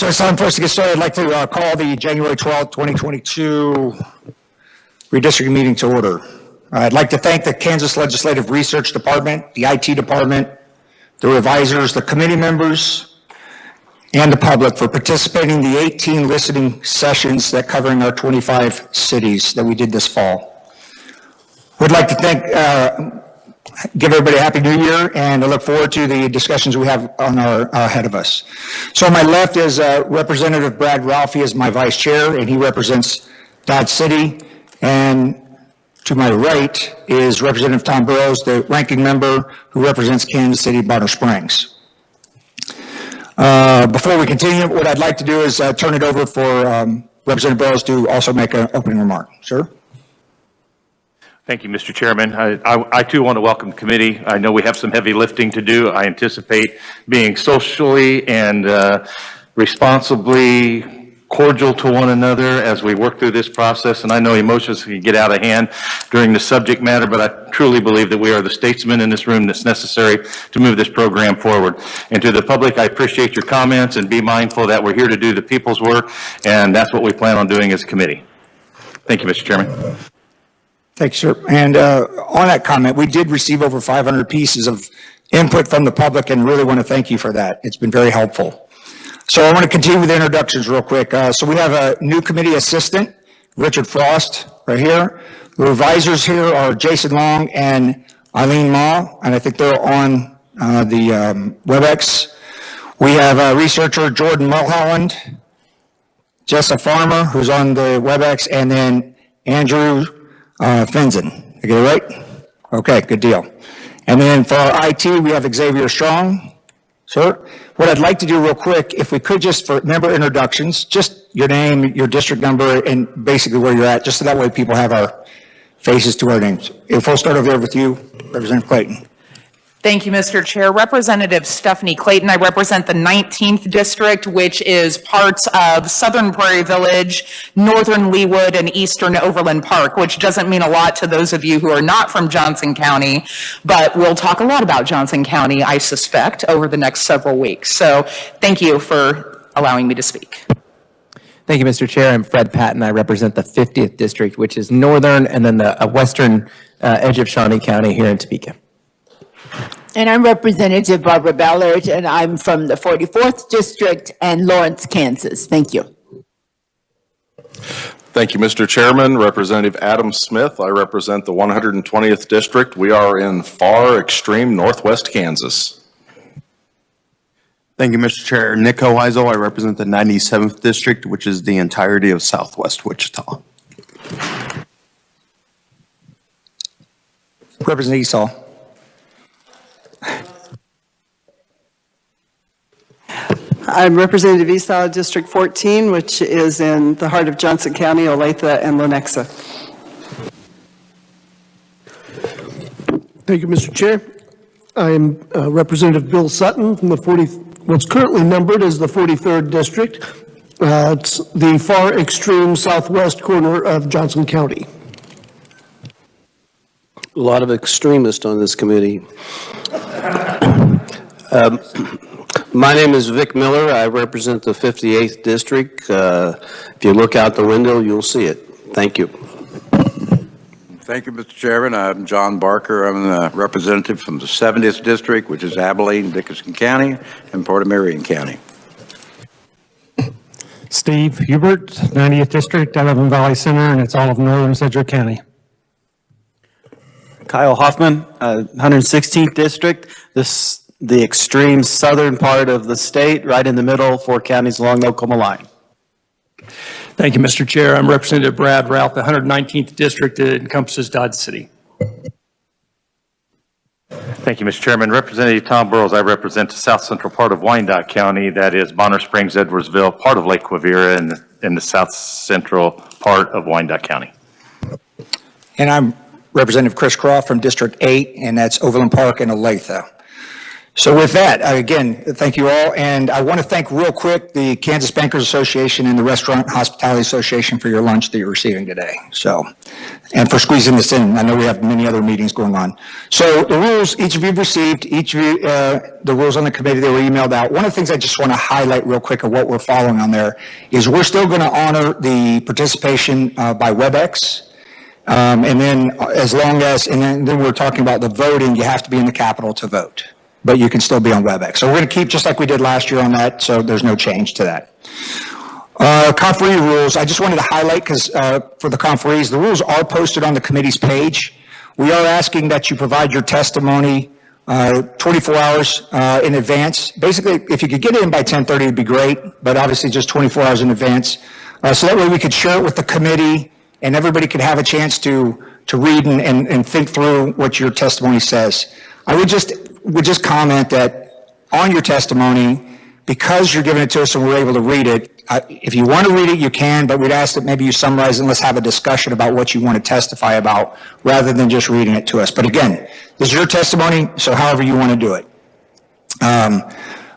So it's time for us to get started. I'd like to call the January 12th, 2022 redistricting meeting to order. I'd like to thank the Kansas Legislative Research Department, the IT Department, the revisers, the committee members, and the public for participating in the 18 listening sessions that covering our 25 cities that we did this fall. We'd like to give everybody a happy new year, and I look forward to the discussions we have on ahead of us. So on my left is Representative Brad Ralphie is my vice chair, and he represents Dodge City. And to my right is Representative Tom Burrows, the ranking member who represents Kansas City, Bonner Springs. Before we continue, what I'd like to do is turn it over for Representative Burrows to also make an opening remark. Sir? Thank you, Mr. Chairman. I too want to welcome the committee. I know we have some heavy lifting to do. I anticipate being socially and responsibly cordial to one another as we work through this process. And I know emotions can get out of hand during the subject matter, but I truly believe that we are the statesmen in this room that's necessary to move this program forward. And to the public, I appreciate your comments, and be mindful that we're here to do the people's work, and that's what we plan on doing as a committee. Thank you, Mr. Chairman. Thank you, sir. And on that comment, we did receive over 500 pieces of input from the public, and really want to thank you for that. It's been very helpful. So I want to continue with the introductions real quick. So we have a new committee assistant, Richard Frost, right here. The revisers here are Jason Long and Eileen Ma, and I think they're on the WebEx. We have a researcher, Jordan Mulholland, Jessa Farmer, who's on the WebEx, and then Andrew Fenzen. I get it right? Okay, good deal. And then for our IT, we have Xavier Strong. Sir, what I'd like to do real quick, if we could just for member introductions, just your name, your district number, and basically where you're at, just so that way people have our faces to our names. If we'll start over there with you, Representative Clayton. Thank you, Mr. Chair. Representative Stephanie Clayton. I represent the 19th District, which is parts of Southern Prairie Village, Northern Leawood, and Eastern Overland Park, which doesn't mean a lot to those of you who are not from Johnson County, but we'll talk a lot about Johnson County, I suspect, over the next several weeks. So thank you for allowing me to speak. Thank you, Mr. Chair. I'm Fred Patton. I represent the 50th District, which is northern and then the western edge of Shawnee County here in Topeka. And I'm Representative Barbara Ballard, and I'm from the 44th District and Lawrence, Kansas. Thank you. Thank you, Mr. Chairman. Representative Adam Smith. I represent the 120th District. We are in far extreme northwest Kansas. Thank you, Mr. Chair. Nick Hoheisel. I represent the 97th District, which is the entirety of southwest Wichita. Representative Esau. I'm Representative Esau, District 14, which is in the heart of Johnson County, Olathe, and Lenexa. Thank you, Mr. Chair. I am Representative Bill Sutton from the what's currently numbered as the 43rd District. It's the far extreme southwest corner of Johnson County. A lot of extremists on this committee. My name is Vic Miller. I represent the 58th District. If you look out the window, you'll see it. Thank you. Thank you, Mr. Chairman. I'm John Barker. I'm the representative from the 70th District, which is Abilene, Dickinson County, and Porter Marion County. Steve Hubert, 90th District, I live in Valley Center, and it's all of northern Sedgwick County. Kyle Hoffman, 116th District, the extreme southern part of the state, right in the middle, 4 counties along the Oklahoma line. Thank you, Mr. Chair. I'm Representative Brad Ralph, the 119th District. It encompasses Dodge City. Thank you, Mr. Chairman. Representative Tom Burrows, I represent the south central part of Wyandotte County, that is Bonner Springs, Edwardsville, part of Lake Quivira, and in the south central part of Wyandotte County. And I'm Representative Chris Croft from District 8, and that's Overland Park and Olathe. So with that, again, thank you all, and I want to thank real quick the Kansas Bankers Association and the Restaurant and Hospitality Association for your lunch that you're receiving today. So, and for squeezing this in. I know we have many other meetings going on. So the rules, each of you have received, each of you, the rules on the committee, they were emailed out. One of the things I just want to highlight real quick of what we're following on there is we're still going to honor the participation by WebEx. And then as long as, and then we're talking about the voting, you have to be in the Capitol to vote, but you can still be on WebEx. So we're going to keep just like we did last year on that, so there's no change to that. Conferee rules, I just wanted to highlight because for the conferees, the rules are posted on the committee's page. We are asking that you provide your testimony 24 hours in advance. Basically, if you could get it in by 10:30, it'd be great, but obviously just 24 hours in advance. So that way we could share it with the committee and everybody could have a chance to read and think through what your testimony says. I would just comment that on your testimony, because you're giving it to us and we're able to read it, if you want to read it, you can, but we'd ask that maybe you summarize and let's have a discussion about what you want to testify about rather than just reading it to us. But again, this is your testimony, so however you want to do it.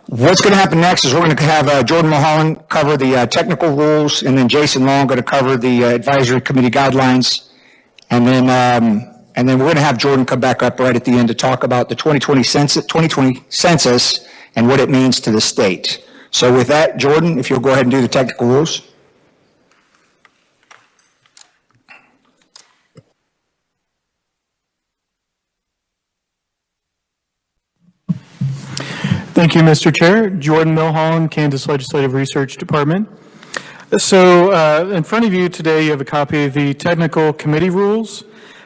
What's going to happen next is we're going to have Jordan Mulholland cover the technical rules, and then Jason Long going to cover the advisory committee guidelines, and then we're going to have Jordan come back up right at the end to talk about the 2020 census and what it means to the state. So with that, Jordan, if you'll go ahead and do the technical rules. Thank you, Mr. Chair. Jordan Mulholland, Kansas Legislative Research Department. So in front of you today, you have a copy of the technical committee rules.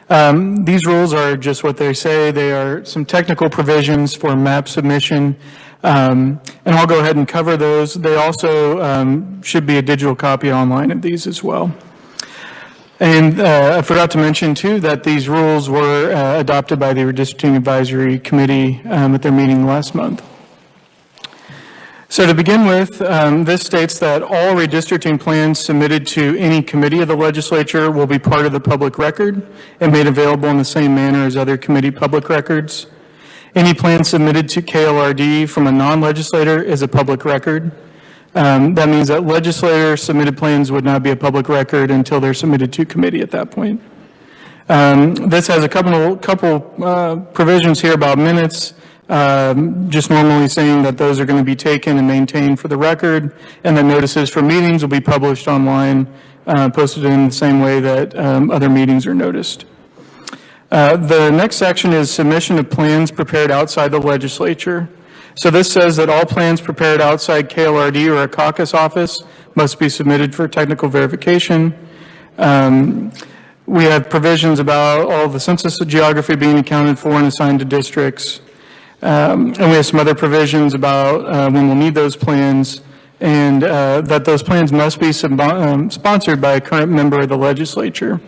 These rules are just what they say. They are some technical provisions for map submission, and I'll go ahead and cover those. They also should be a digital copy online of these as well. And I forgot to mention, too, that these rules were adopted by the Redistricting Advisory Committee at their meeting last month. So to begin with, this states that all redistricting plans submitted to any committee of the legislature will be part of the public record and made available in the same manner as other committee public records. Any plan submitted to KLRD from a non-legislator is a public record. That means that legislator-submitted plans would not be a public record until they're submitted to committee at that point. This has a couple provisions here about minutes, just normally saying that those are going to be taken and maintained for the record, and that notices for meetings will be published online, posted in the same way that other meetings are noticed. The next section is submission of plans prepared outside the legislature. So this says that all plans prepared outside KLRD or a caucus office must be submitted for technical verification. We have provisions about all the census geography being accounted for and assigned to districts. And we have some other provisions about when we'll need those plans, and that those plans must be sponsored by a current member of the legislature.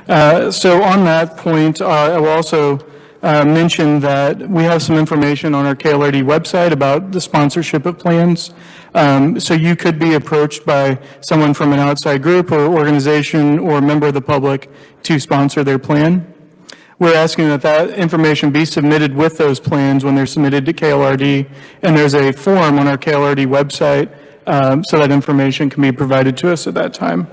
So on that point, I will also mention that we have some information on our KLRD website about the sponsorship of plans. So you could be approached by someone from an outside group or organization or member of the public to sponsor their plan. We're asking that that information be submitted with those plans when they're submitted to KLRD, and there's a form on our KLRD website so that information can be provided to us at that time.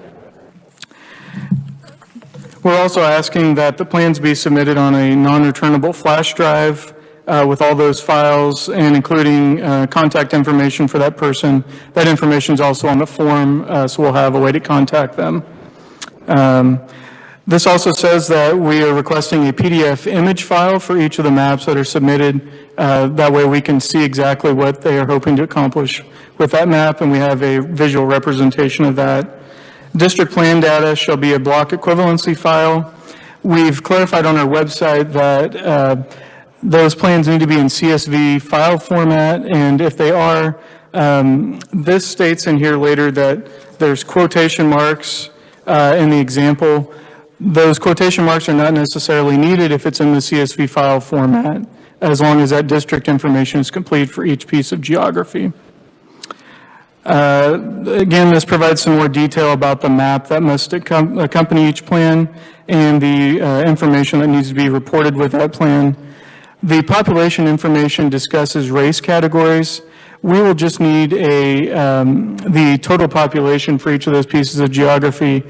We're also asking that the plans be submitted on a non-returnable flash drive with all those files and including contact information for that person. That information is also on the form, so we'll have a way to contact them. This also says that we are requesting a PDF image file for each of the maps that are submitted. That way we can see exactly what they are hoping to accomplish with that map, and we have a visual representation of that. District plan data shall be a block equivalency file. We've clarified on our website that those plans need to be in CSV file format, and if they are, this states in here later that there's quotation marks in the example. Those quotation marks are not necessarily needed if it's in the CSV file format, as long as that district information is complete for each piece of geography. Again, this provides some more detail about the map that must accompany each plan and the information that needs to be reported with that plan. The population information discusses race categories. We will just need the total population for each of those pieces of geography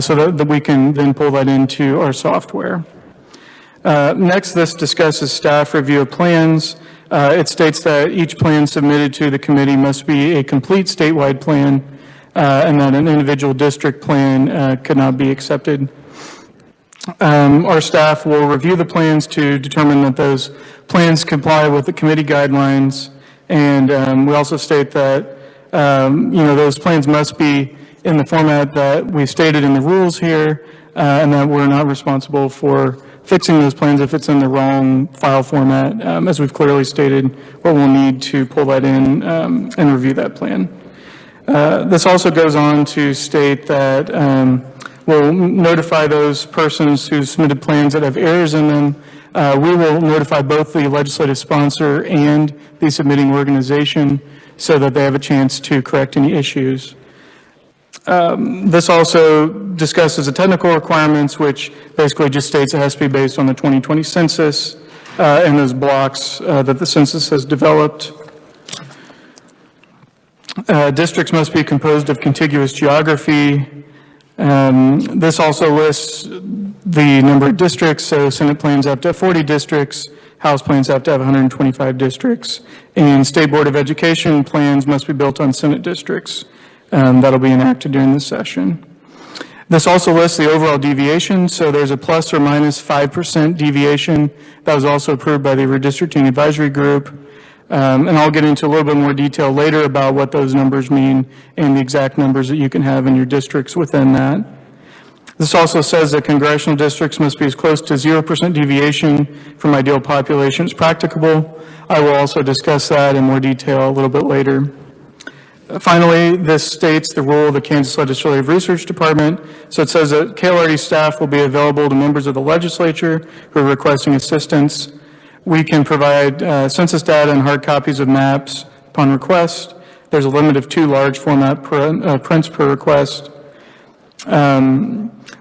so that we can then pull that into our software. Next, this discusses staff review of plans. It states that each plan submitted to the committee must be a complete statewide plan and that an individual district plan could not be accepted. Our staff will review the plans to determine that those plans comply with the committee guidelines. And we also state that, those plans must be in the format that we stated in the rules here, and that we're not responsible for fixing those plans if it's in the wrong file format, as we've clearly stated, but we'll need to pull that in and review that plan. This also goes on to state that we'll notify those persons who submitted plans that have errors in them. We will notify both the legislative sponsor and the submitting organization so that they have a chance to correct any issues. This also discusses the technical requirements, which basically just states it has to be based on the 2020 census and those blocks that the census has developed. Districts must be composed of contiguous geography. This also lists the number of districts, so Senate plans up to 40 districts, House plans have to have 125 districts, and State Board of Education plans must be built on Senate districts. That'll be enacted during this session. This also lists the overall deviation, so there's a plus or minus 5% deviation that was also approved by the Redistricting Advisory Group. And I'll get into a little bit more detail later about what those numbers mean and the exact numbers that you can have in your districts within that. This also says that congressional districts must be as close to 0% deviation from ideal population as practicable. I will also discuss that in more detail a little bit later. Finally, this states the role of the Kansas Legislative Research Department. So it says that KLRD staff will be available to members of the legislature who are requesting assistance. We can provide census data and hard copies of maps upon request. There's a limit of 2 large format prints per request.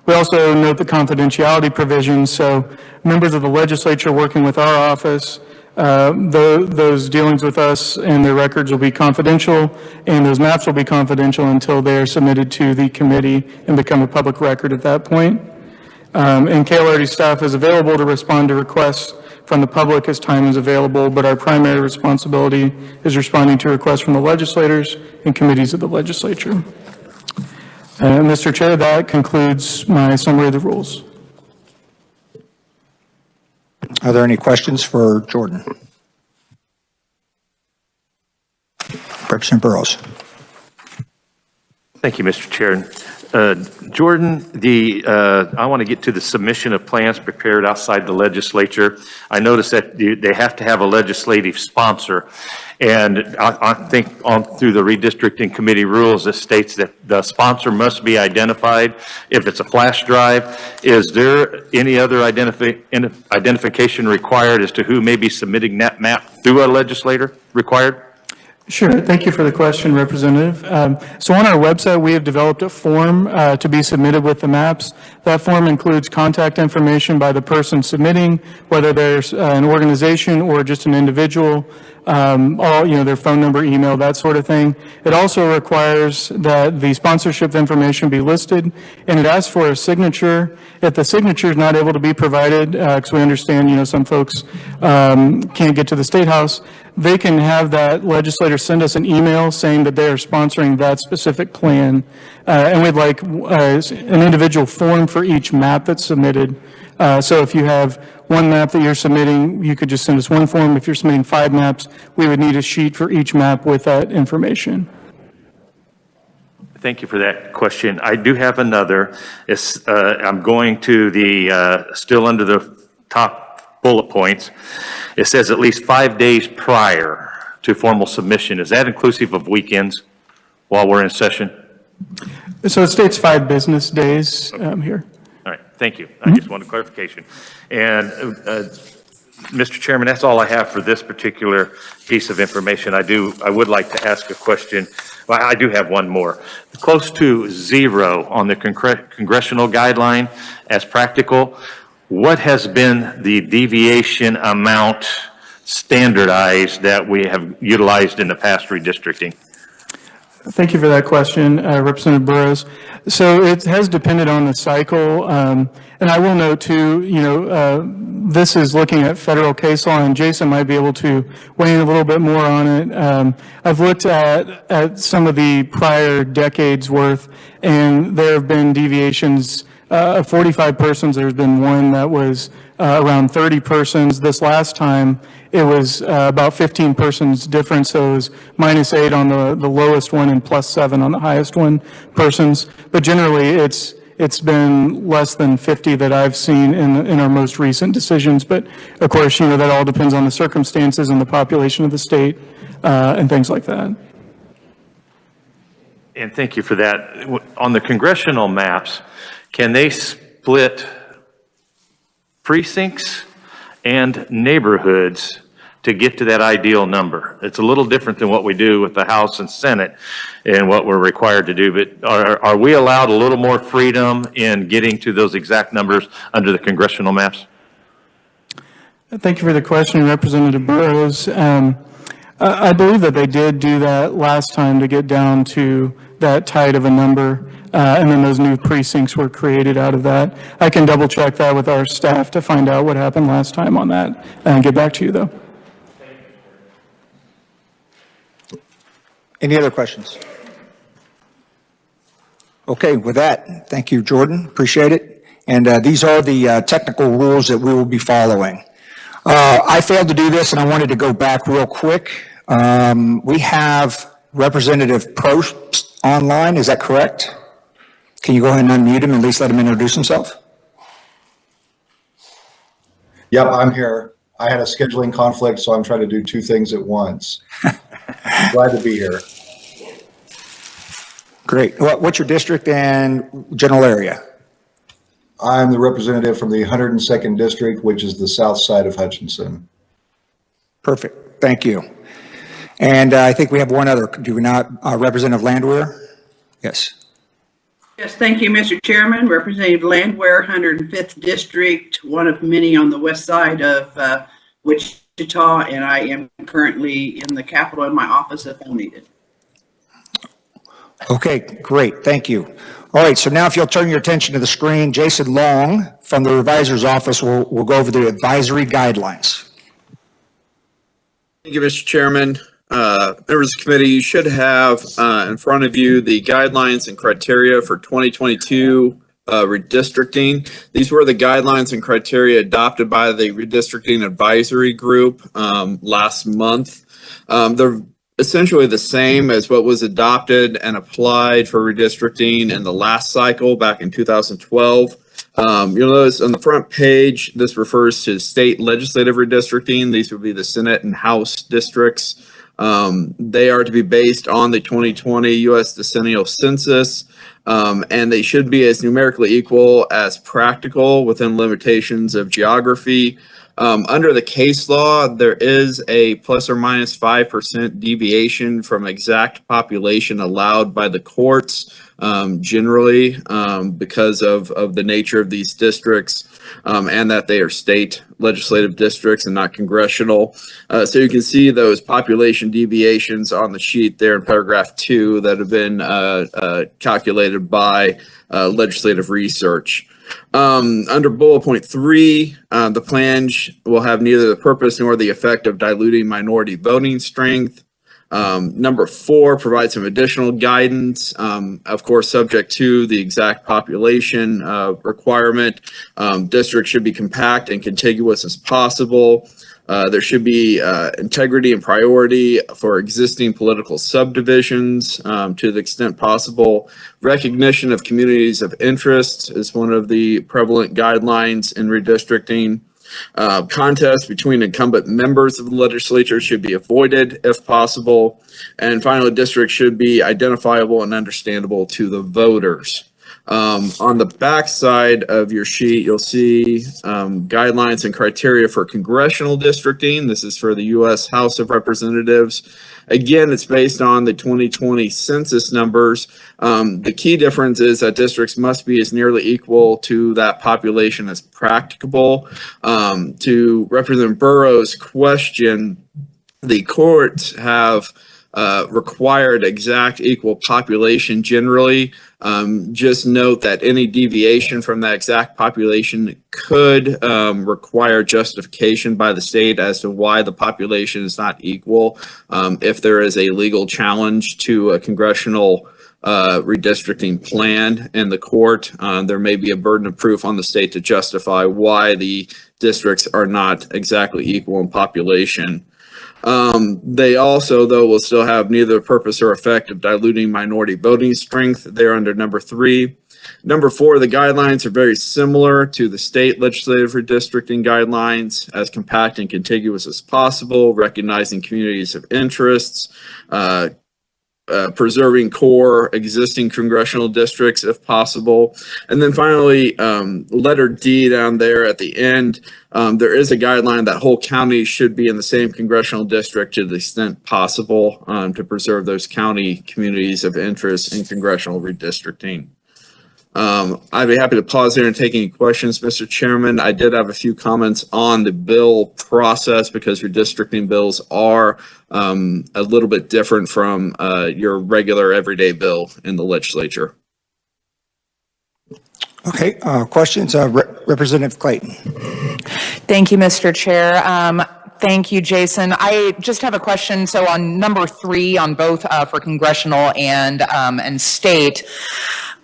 We also note the confidentiality provisions. So members of the legislature working with our office, those dealings with us and their records will be confidential, and those maps will be confidential until they are submitted to the committee and become a public record at that point. And KLRD staff is available to respond to requests from the public as time is available, but our primary responsibility is responding to requests from the legislators and committees of the legislature. Mr. Chair, that concludes my summary of the rules. Are there any questions for Jordan? Representative Burrows. Thank you, Mr. Chair. Jordan, I want to get to the submission of plans prepared outside the legislature. I noticed that they have to have a legislative sponsor. And I think through the redistricting committee rules, it states that the sponsor must be identified. If it's a flash drive, is there any other identification required as to who may be submitting that map through a legislator required? Sure. Thank you for the question, Representative. So on our website, we have developed a form to be submitted with the maps. That form includes contact information by the person submitting, whether there's an organization or just an individual, their phone number, email, that sort of thing. It also requires that the sponsorship information be listed, and it asks for a signature. If the signature is not able to be provided, because we understand, some folks can't get to the State House, they can have that legislator send us an email saying that they are sponsoring that specific plan. And we'd like an individual form for each map that's submitted. So if you have one map that you're submitting, you could just send us one form. If you're submitting 5 maps, we would need a sheet for each map with that information. Thank you for that question. I do have another. I'm going to the, still under the top bullet points. It says at least 5 days prior to formal submission. Is that inclusive of weekends while we're in session? So it states 5 business days here. All right, thank you. I just wanted clarification. And Mr. Chairman, that's all I have for this particular piece of information. I would like to ask a question. Well, I do have one more. Close to 0 on the congressional guideline as practical. what has been the deviation amount standardized that we have utilized in the past redistricting? Thank you for that question, Representative Burrows. So it has depended on the cycle, and I will note too, this is looking at federal case law, and Jason might be able to weigh in a little bit more on it. I've looked at some of the prior decades worth, and there have been deviations of 45 persons. There's been one that was around 30 persons. This last time, it was about 15 persons difference, so it was -8 on the lowest one and +7 on the highest one persons. But generally, it's been less than 50 that I've seen in our most recent decisions. But of course, that all depends on the circumstances and the population of the state and things like that. And thank you for that. On the congressional maps, can they split precincts and neighborhoods to get to that ideal number? It's a little different than what we do with the House and Senate and what we're required to do, but are we allowed a little more freedom in getting to those exact numbers under the congressional maps? Thank you for the question, Representative Burrows. I believe that they did do that last time to get down to that tight of a number, and then those new precincts were created out of that. I can double check that with our staff to find out what happened last time on that and get back to you, though. Any other questions? Okay, with that, thank you, Jordan. Appreciate it. And these are the technical rules that we will be following. I failed to do this, and I wanted to go back real quick. We have Representative Probst online. Is that correct? Can you go ahead and unmute him and at least let him introduce himself? Yep, I'm here. I had a scheduling conflict, so I'm trying to do two things at once. Glad to be here. Great. What's your district and general area? I'm the representative from the 102nd District, which is the south side of Hutchinson. Perfect. Thank you. And I think we have one other. Do we not? Representative Landwehr? Yes. Yes, thank you, Mr. Chairman. Representative Landwehr, 105th District, one of many on the west side of Wichita, and I am currently in the Capitol in my office if I'm needed. Okay, great. Thank you. All right, so now if you'll turn your attention to the screen, Jason Long from the Revisor's Office will go over the advisory guidelines. Thank you, Mr. Chairman. Members of the committee, you should have in front of you the guidelines and criteria for 2022 redistricting. These were the guidelines and criteria adopted by the Redistricting Advisory Group last month. They're essentially the same as what was adopted and applied for redistricting in the last cycle back in 2012. You'll notice on the front page, this refers to state legislative redistricting. These would be the Senate and House districts. They are to be based on the 2020 U.S. Decennial Census, and they should be as numerically equal as practical within limitations of geography. Under the case law, there is a plus or minus 5% deviation from exact population allowed by the courts, generally because of the nature of these districts and that they are state legislative districts and not congressional. So you can see those population deviations on the sheet there in paragraph 2 that have been calculated by legislative research. Under bullet point 3, the plan will have neither the purpose nor the effect of diluting minority voting strength. Number 4 provides some additional guidance, of course, subject to the exact population requirement. Districts should be compact and contiguous as possible. There should be integrity and priority for existing political subdivisions to the extent possible. Recognition of communities of interest is one of the prevalent guidelines in redistricting. Contests between incumbent members of the legislature should be avoided if possible. And finally, districts should be identifiable and understandable to the voters. On the back side of your sheet, you'll see guidelines and criteria for congressional districting. This is for the U.S. House of Representatives. Again, it's based on the 2020 census numbers. The key difference is that districts must be as nearly equal to that population as practicable. To Representative Burrow's question, the courts have required exact equal population generally. Just note that any deviation from that exact population could require justification by the state as to why the population is not equal. If there is a legal challenge to a congressional redistricting plan in the court, there may be a burden of proof on the state to justify why the districts are not exactly equal in population. They also, though, will still have neither the purpose or effect of diluting minority voting strength. They're under number 3. Number 4, the guidelines are very similar to the state legislative redistricting guidelines, as compact and contiguous as possible, recognizing communities of interests, preserving core existing congressional districts if possible. And then finally, letter D down there at the end, there is a guideline that whole counties should be in the same congressional district to the extent possible to preserve those county communities of interest in congressional redistricting. I'd be happy to pause here and take any questions, Mr. Chairman. I did have a few comments on the bill process because redistricting bills are a little bit different from your regular everyday bill in the legislature. Okay, questions? Representative Clayton. Thank you, Mr. Chair. Thank you, Jason. I just have a question. So on number 3, on both for congressional and state,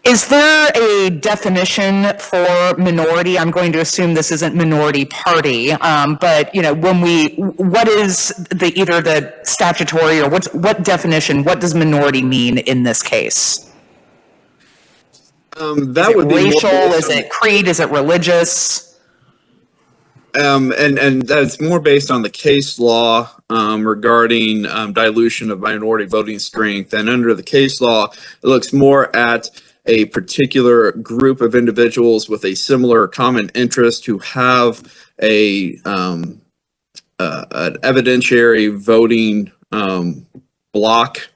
is there a definition for minority? I'm going to assume this isn't minority party, but you know, what is either the statutory or what definition? What does minority mean in this case? That would be racial. Is it creed? Is it religious? And that's more based on the case law regarding dilution of minority voting strength. And under the case law, it looks more at a particular group of individuals with a similar common interest who have an evidentiary voting block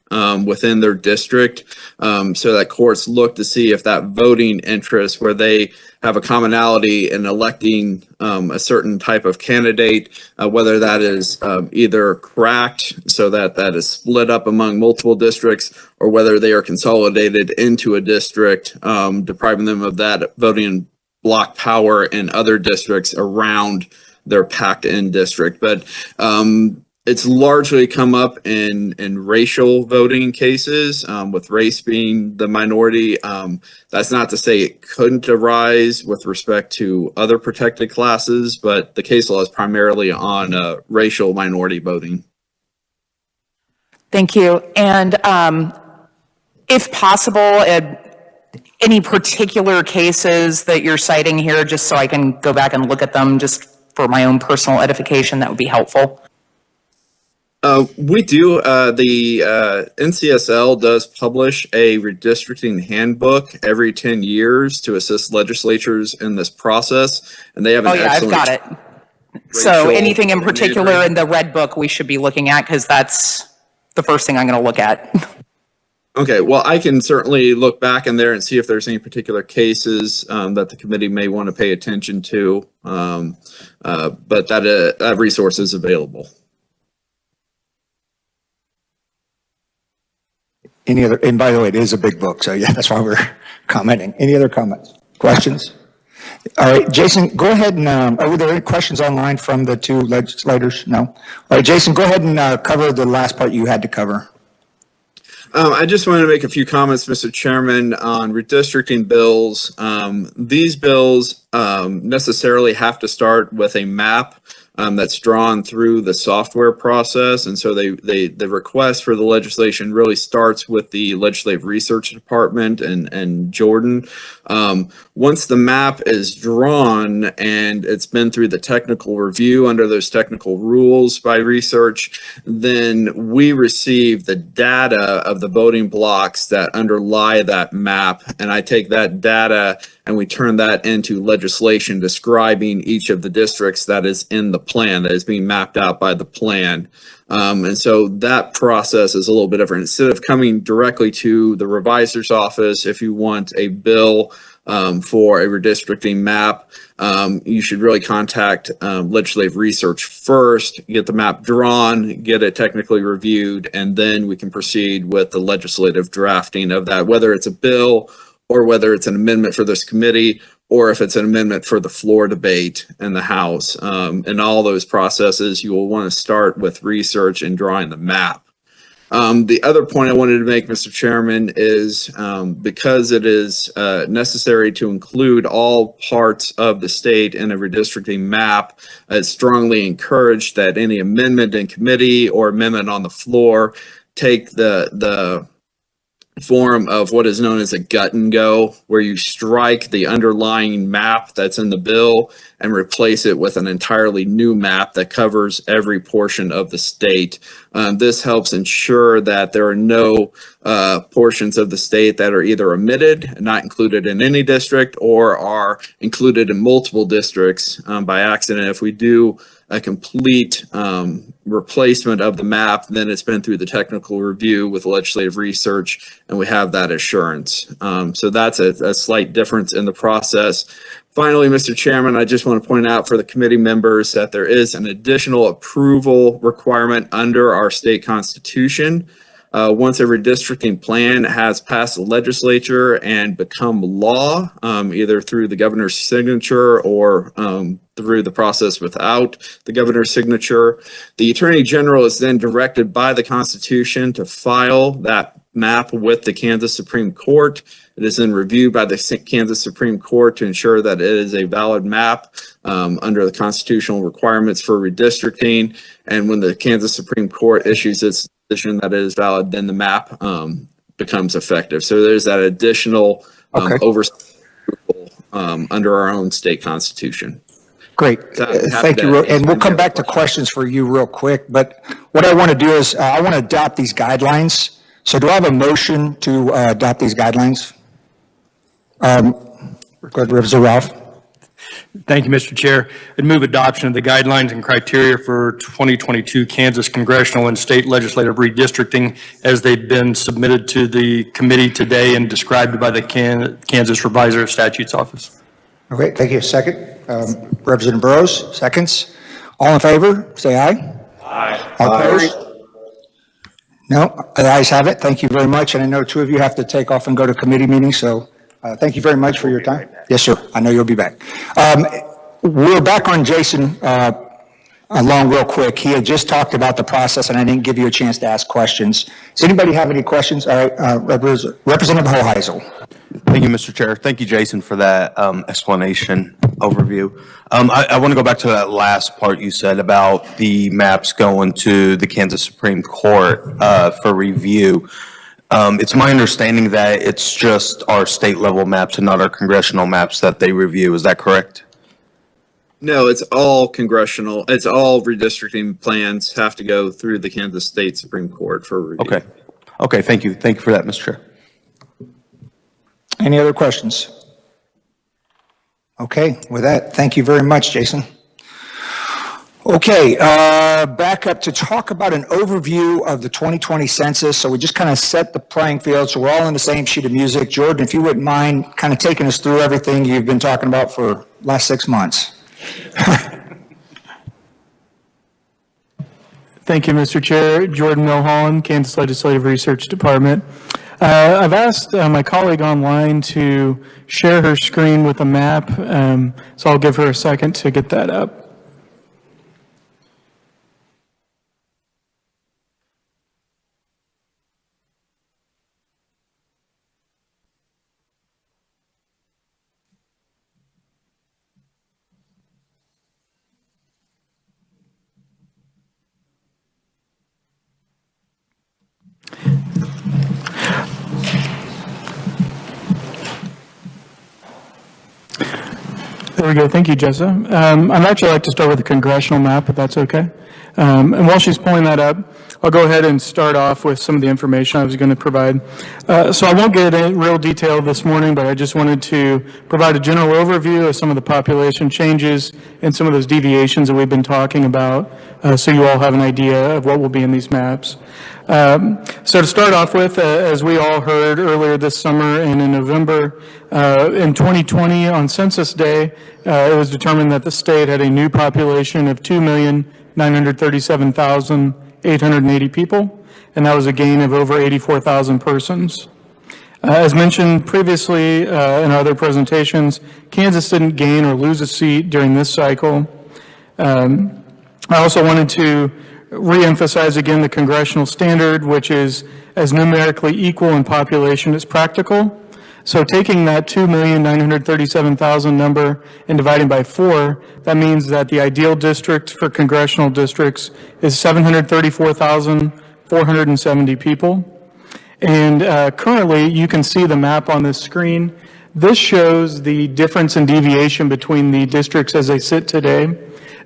within their district, so that courts look to see if that voting interest where they have a commonality in electing a certain type of candidate, whether that is either cracked so that that is split up among multiple districts, or whether they are consolidated into a district, depriving them of that voting block power in other districts around their packed-in district. But it's largely come up in racial voting cases, with race being the minority. That's not to say it couldn't arise with respect to other protected classes, but the case law is primarily on racial minority voting. Thank you. And if possible, any particular cases that you're citing here, just so I can go back and look at them just for my own personal edification, that would be helpful. We do. The NCSL does publish a redistricting handbook every 10 years to assist legislatures in this process, and they have an excellent. I've got it. So anything in particular in the red book we should be looking at, because that's the first thing I'm going to look at. Okay, well, I can certainly look back in there and see if there's any particular cases that the committee may want to pay attention to, but that resource is available. Any other, and by the way, it is a big book, so yeah, that's why we're commenting. Any other comments, questions? All right, Jason, go ahead and, were there any questions online from the two legislators? No? All right, Jason, go ahead and cover the last part you had to cover. I just wanted to make a few comments, Mr. Chairman, on redistricting bills. These bills necessarily have to start with a map that's drawn through the software process. And so the request for the legislation really starts with the Legislative Research Department and Jordan. Once the map is drawn and it's been through the technical review under those technical rules by research, then we receive the data of the voting blocks that underlie that map. And I take that data and we turn that into legislation describing each of the districts that is in the plan, that is being mapped out by the plan. And so that process is a little bit different. Instead of coming directly to the revisor's office, if you want a bill for a redistricting map, you should really contact legislative research first, get the map drawn, get it technically reviewed, and then we can proceed with the legislative drafting of that, whether it's a bill or whether it's an amendment for this committee, or if it's an amendment for the floor debate in the House. In all those processes, you will want to start with research and drawing the map. The other point I wanted to make, Mr. Chairman, is because it is necessary to include all parts of the state in a redistricting map, it's strongly encouraged that any amendment in committee or amendment on the floor take the form of what is known as a gut and go, where you strike the underlying map that's in the bill and replace it with an entirely new map that covers every portion of the state. This helps ensure that there are no portions of the state that are either omitted, not included in any district, or are included in multiple districts by accident. If we do a complete replacement of the map, then it's been through the technical review with legislative research, and we have that assurance. So that's a slight difference in the process. Finally, Mr. Chairman, I just want to point out for the committee members that there is an additional approval requirement under our state constitution. Once a redistricting plan has passed the legislature and become law, either through the governor's signature or through the process without the governor's signature, the Attorney General is then directed by the Constitution to file that map with the Kansas Supreme Court. It is then reviewed by the Kansas Supreme Court to ensure that it is a valid map under the constitutional requirements for redistricting. And when the Kansas Supreme Court issues its decision that it is valid, then the map becomes effective. So there's that additional oversight under our own state constitution. Great. Thank you. And we'll come back to questions for you real quick. But what I want to do is I want to adopt these guidelines. So do I have a motion to adopt these guidelines? Go ahead, Representative Ralph. Thank you, Mr. Chair. I'd move adoption of the guidelines and criteria for 2022 Kansas Congressional and State Legislative Redistricting as they've been submitted to the committee today and described by the Kansas Revisor of Statutes Office. Okay, thank you. Second, Representative Burrows, seconds. All in favor, say aye. Aye. All opposed? No, the ayes have it. Thank you very much. And I know two of you have to take off and go to committee meetings, so thank you very much for your time. Yes, sir. I know you'll be back. We're back on Jason along real quick. He had just talked about the process, and I didn't give you a chance to ask questions. Does anybody have any questions? All right, Representative Hoheisel. Thank you, Mr. Chair. Thank you, Jason, for that explanation overview. I want to go back to that last part you said about the maps going to the Kansas Supreme Court for review. It's my understanding that it's just our state level maps and not our congressional maps that they review. Is that correct? No, it's all congressional. It's all redistricting plans have to go through the Kansas State Supreme Court for review. Okay. Okay. Thank you. Thank you for that, Mr. Chair. Any other questions? Okay, with that, thank you very much, Jason. Okay, back up to talk about an overview of the 2020 census. So we just kind of set the playing field, so we're all on the same sheet of music. Jordan, if you wouldn't mind kind of taking us through everything you've been talking about for the last 6 months. Thank you, Mr. Chair. Jordan Milholland, Kansas Legislative Research Department. I've asked my colleague online to share her screen with a map, so I'll give her a second to get that up. There we go. Thank you, Jessa. I'd actually like to start with the congressional map, if that's okay. And while she's pulling that up, I'll go ahead and start off with some of the information I was going to provide. So I won't get in real detail this morning, but I just wanted to provide a general overview of some of the population changes and some of those deviations that we've been talking about, so you all have an idea of what will be in these maps. So to start off with, as we all heard earlier this summer and in November, in 2020 on Census Day, it was determined that the state had a new population of 2,937,880 people, and that was a gain of over 84,000 persons. As mentioned previously in other presentations, Kansas didn't gain or lose a seat during this cycle. I also wanted to re-emphasize again the congressional standard, which is as numerically equal in population as practical. So taking that 2,937,000 number and dividing by 4, that means that the ideal district for congressional districts is 734,470 people. And currently, you can see the map on this screen. This shows the difference in deviation between the districts as they sit today.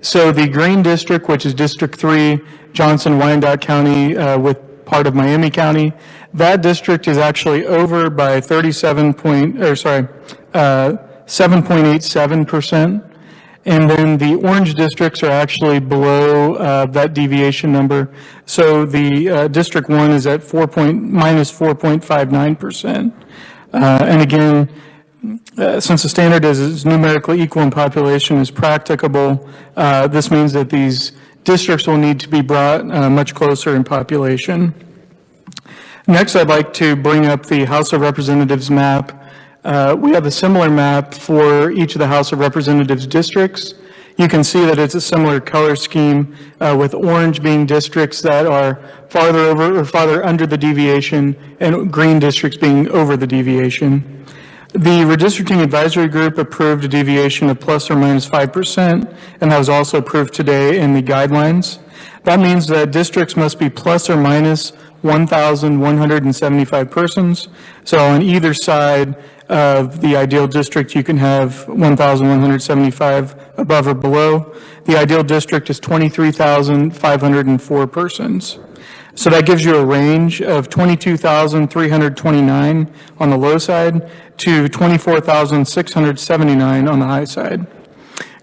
So the green district, which is District 3, Johnson-Wyandotte County with part of Miami County, that district is actually over by 7.87%. And then the orange districts are actually below that deviation number. So the District 1 is at minus 4.59%. And again, since the standard is numerically equal in population is practicable, this means that these districts will need to be brought much closer in population. Next, I'd like to bring up the House of Representatives map. We have a similar map for each of the House of Representatives districts. You can see that it's a similar color scheme with orange being districts that are farther over or farther under the deviation and green districts being over the deviation. The Redistricting Advisory Group approved a deviation of plus or minus 5%, and that was also approved today in the guidelines. That means that districts must be plus or minus 1,175 persons. So on either side of the ideal district, you can have 1,175 above or below. The ideal district is 23,504 persons. So that gives you a range of 22,329 on the low side to 24,679 on the high side.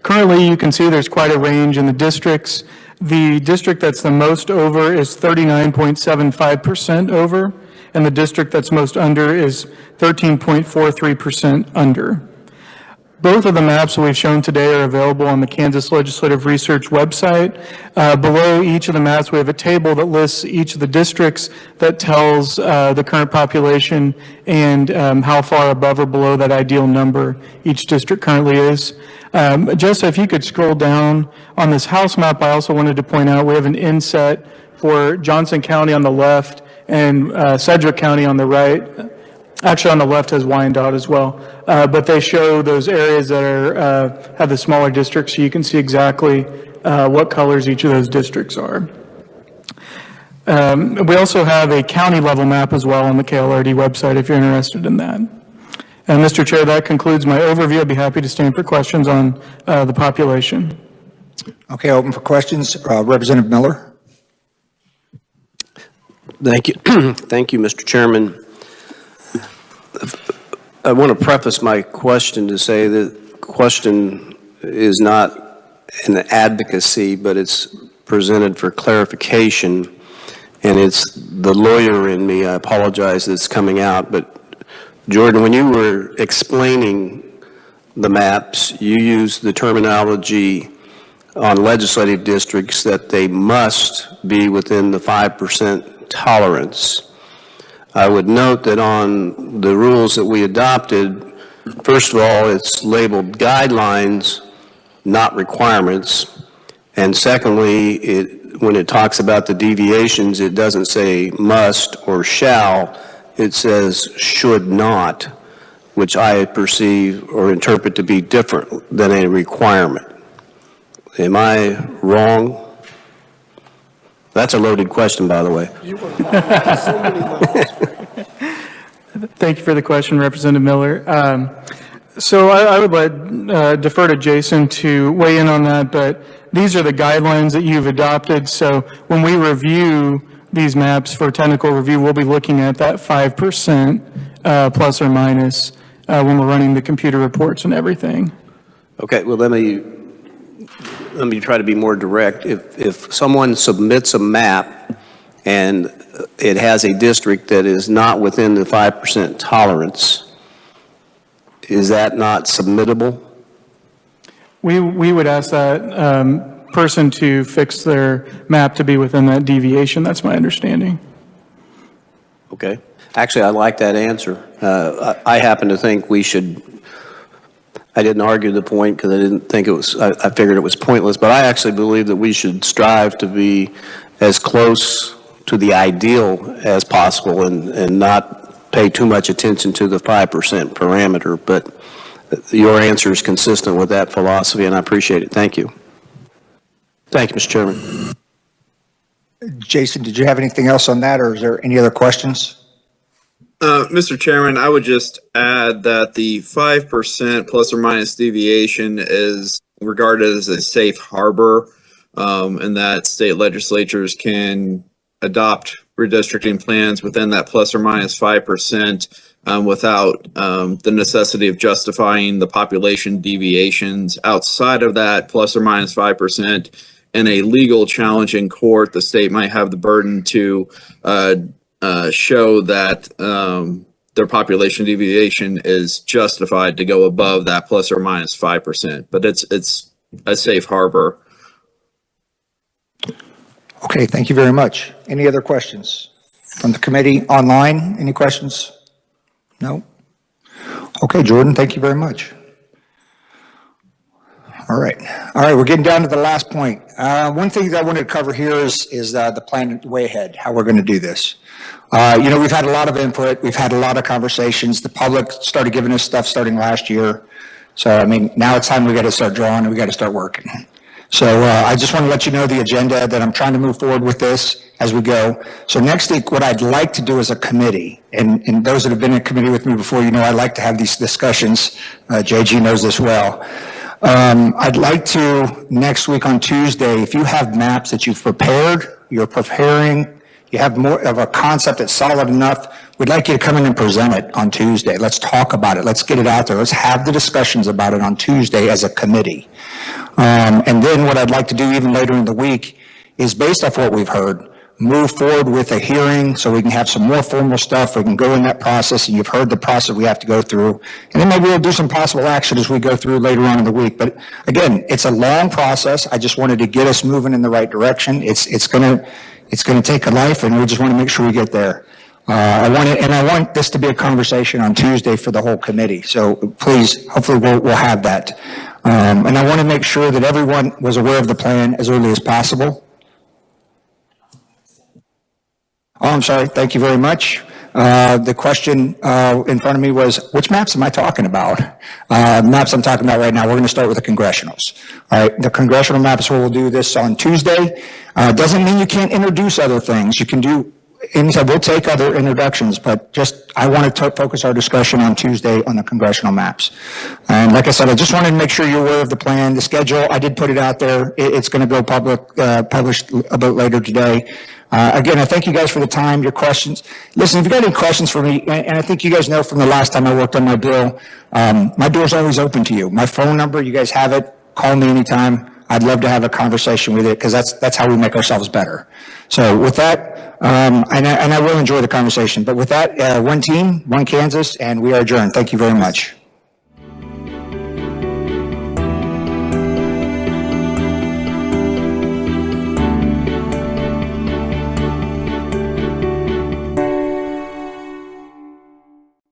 Currently, you can see there's quite a range in the districts. The district that's the most over is 39.75% over, and the district that's most under is 13.43% under. Both of the maps that we've shown today are available on the Kansas Legislative Research website. Below each of the maps, we have a table that lists each of the districts that tells the current population and how far above or below that ideal number each district currently is. Jessa, if you could scroll down on this house map, I also wanted to point out we have an inset for Johnson County on the left and Sedgwick County on the right. Actually, on the left has Wyandotte as well, but they show those areas that are have the smaller districts, so you can see exactly what colors each of those districts are. We also have a county level map as well on the KLRD website if you're interested in that. And Mr. Chair, that concludes my overview. I'd be happy to stand for questions on the population. Okay, open for questions. Representative Miller. Thank you. Thank you, Mr. Chairman. I want to preface my question to say that the question is not an advocacy, but it's presented for clarification, and it's the lawyer in me. I apologize that it's coming out, but Jordan, when you were explaining the maps, you used the terminology on legislative districts that they must be within the 5% tolerance. I would note that on the rules that we adopted, first of all, it's labeled guidelines, not requirements. And secondly, when it talks about the deviations, it doesn't say must or shall, it says should not, which I perceive or interpret to be different than a requirement. Am I wrong? That's a loaded question, by the way. Thank you for the question, Representative Miller. So I would defer to Jason to weigh in on that, but these are the guidelines that you've adopted. So when we review these maps for technical review, we'll be looking at that 5% plus or minus when we're running the computer reports and everything. Okay, well, let me try to be more direct. If someone submits a map and it has a district that is not within the 5% tolerance, is that not submittable? We would ask that person to fix their map to be within that deviation. That's my understanding. Okay. Actually, I like that answer. I happen to think we should, I didn't argue the point because I didn't think it was, I figured it was pointless, but I actually believe that we should strive to be as close to the ideal as possible and not pay too much attention to the 5% parameter, but your answer is consistent with that philosophy, and I appreciate it. Thank you. Thank you, Mr. Chairman. Jason, did you have anything else on that, or is there any other questions? Mr. Chairman, I would just add that the 5% plus or minus deviation is regarded as a safe harbor, and that state legislatures can adopt redistricting plans within that plus or minus 5% without the necessity of justifying the population deviations. Outside of that plus or minus 5%, in a legal challenge in court, the state might have the burden to show that their population deviation is justified to go above that plus or minus 5%, but it's a safe harbor. Okay, thank you very much. Any other questions from the committee online? Any questions? No? Okay, Jordan, thank you very much. All right, we're getting down to the last point. One thing that I wanted to cover here is the plan way ahead, how we're going to do this. We've had a lot of input. We've had a lot of conversations. The public started giving us stuff starting last year. So, I mean, now it's time we got to start drawing and we got to start working. So I just want to let you know the agenda that I'm trying to move forward with this as we go. So next week, what I'd like to do as a committee, and those that have been in committee with me before, I like to have these discussions. JG knows this well. I'd like to, next week on Tuesday, if you have maps that you've prepared, you're preparing, you have more of a concept that's solid enough, we'd like you to come in and present it on Tuesday. Let's talk about it. Let's get it out there. Let's have the discussions about it on Tuesday as a committee. And then what I'd like to do even later in the week is, based off what we've heard, move forward with a hearing so we can have some more formal stuff. We can go in that process, and you've heard the process we have to go through. And then maybe we'll do some possible action as we go through later on in the week. But again, it's a long process. I just wanted to get us moving in the right direction. It's gonna take a life, and we just want to make sure we get there. I want this to be a conversation on Tuesday for the whole committee. So please, hopefully we'll have that. And I want to make sure that everyone was aware of the plan as early as possible. Oh, I'm sorry. Thank you very much. The question in front of me was, which maps am I talking about? Maps I'm talking about right now, we're going to start with the congressionals. All right, the congressional maps, we'll do this on Tuesday. Doesn't mean you can't introduce other things. You can do, anytime. We'll take other introductions, but just, I want to focus our discussion on Tuesday on the congressional maps. And like I said, I just wanted to make sure you're aware of the plan, the schedule. I did put it out there. It's going to go published a bit later today. Again, I thank you guys for the time, your questions. Listen, if you've got any questions for me, and I think you guys know from the last time I worked on my bill, my door's always open to you. My phone number, you guys have it. Call me anytime. I'd love to have a conversation with you, because that's how we make ourselves better. So with that, and I will enjoy the conversation. But with that, one team, one Kansas, and we are adjourned. Thank you very much.